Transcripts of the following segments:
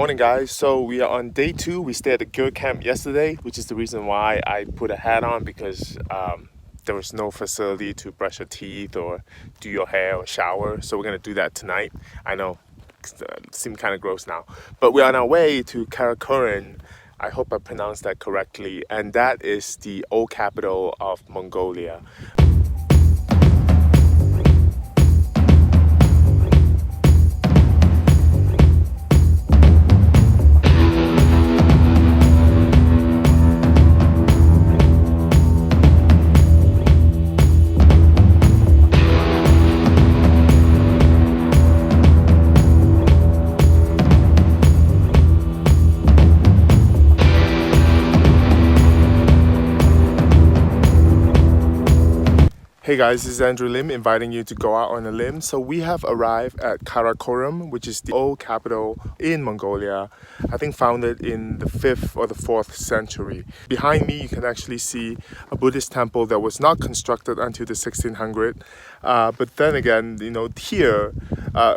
Morning guys, so we are on day 2. We stayed at the gear camp yesterday, which is the reason why I put a hat on because there was no facility to brush your teeth or do your hair or shower, so we're going to do that tonight. I know it seems kind of gross now, but we're on our way to Karakorum. I hope I pronounced that correctly, and that is the old capital of Mongolia. Hey guys, this is Andrew Lim inviting you to go out on a limb. So we have arrived at Karakorum, which is the old capital in Mongolia. I think founded in the 5th or the 4th century. Behind me you can actually see a Buddhist temple that was not constructed until the 1600s. But then again, you know, here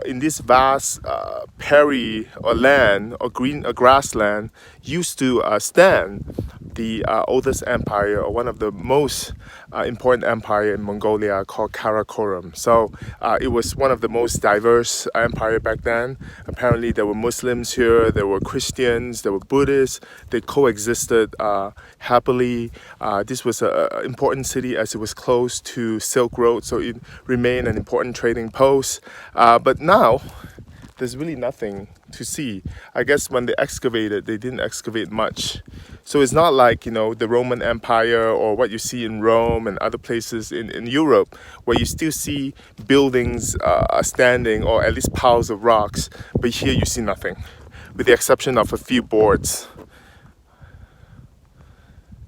in this vast prairie or land or grassland used to stand the oldest empire, or one of the most important empire in Mongolia, called Karakorum. So it was one of the most diverse empire back then. Apparently there were Muslims here, there were Christians, there were Buddhists. They coexisted happily. This was an important city as it was close to Silk Road, so it remained an important trading post. But now there's really nothing to see. I guess when they excavated, they didn't excavate much. So it's not like, you know, the Roman Empire or what you see in Rome and other places in Europe, where you still see buildings standing, or at least piles of rocks. But here you see nothing, with the exception of a few boards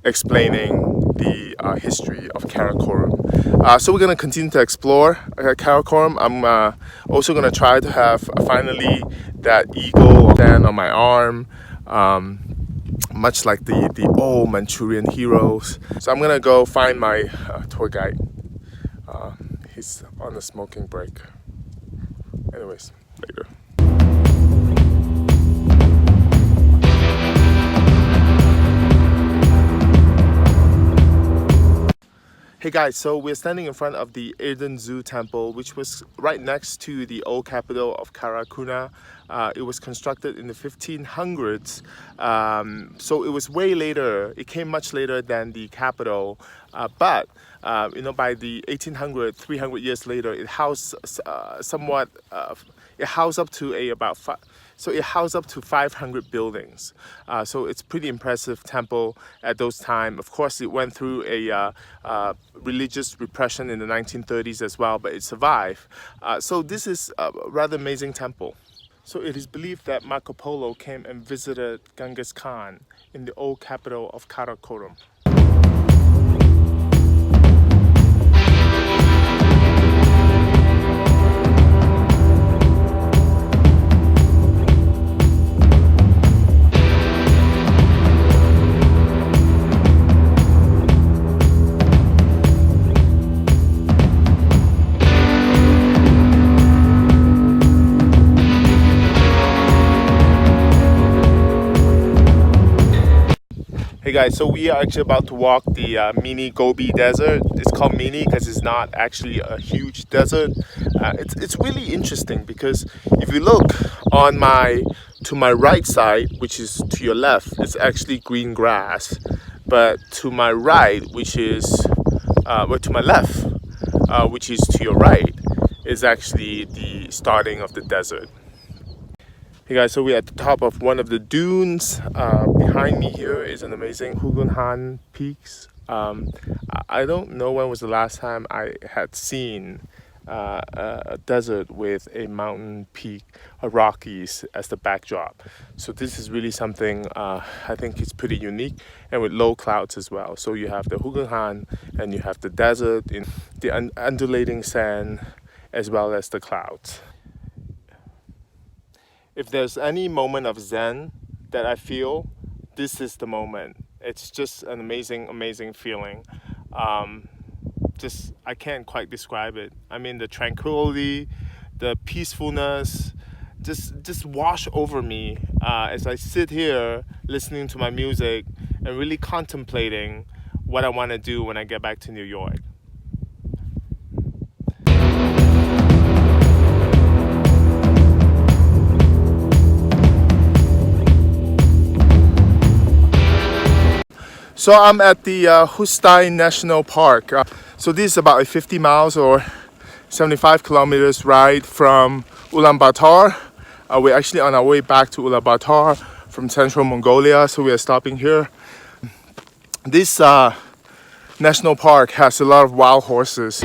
explaining the history of Karakorum. So we're going to continue to explore Karakorum. I'm also going to try to have finally that eagle stand on my arm, much like the old Manchurian heroes. So I'm going to go find my tour guide. He's on a smoking break. Anyways, later. Hey guys, so we're standing in front of the Elsen Temple, which was right next to the old capital of Karakoram. It was constructed in the 1500s, so it was way later. It came much later than the capital, but you know, by the 1800s, 300 years later, it housed somewhat. It housed up to it housed up to 500 buildings. So it's pretty impressive temple at those time. Of course, it went through a religious repression in the 1930s as well, but it survived. So this is a rather amazing temple. So it is believed that Marco Polo came and visited Genghis Khan in the old capital of Karakorum. Hey guys, so we are actually about to walk the mini Gobi desert. It's called mini because it's not actually a huge desert. It's really interesting because if you look on to my right side, which is to your left, it's actually green grass. But to my right, which is to my left, which is to your right, is actually the starting of the desert. Hey guys, so we're at the top of one of the dunes. Behind me here is an amazing Hugunhan peaks. I don't know when was the last time I had seen a desert with a mountain peak, a Rockies as the backdrop. So this is really something I think it's pretty unique, and with low clouds as well. So you have the Hugunhan and you have the desert in the undulating sand as well as the clouds. If there's any moment of Zen that I feel, this is the moment. It's just an amazing feeling. I can't quite describe it. I mean, the tranquility, the peacefulness, just wash over me as I sit here listening to my music and really contemplating what I want to do when I get back to New York. So I'm at the Hustai National Park. So this is about a 50 miles or 75 kilometers ride from Ulaanbaatar. We're actually on our way back to Ulaanbaatar from Central Mongolia, so we are stopping here. This national park has a lot of wild horses.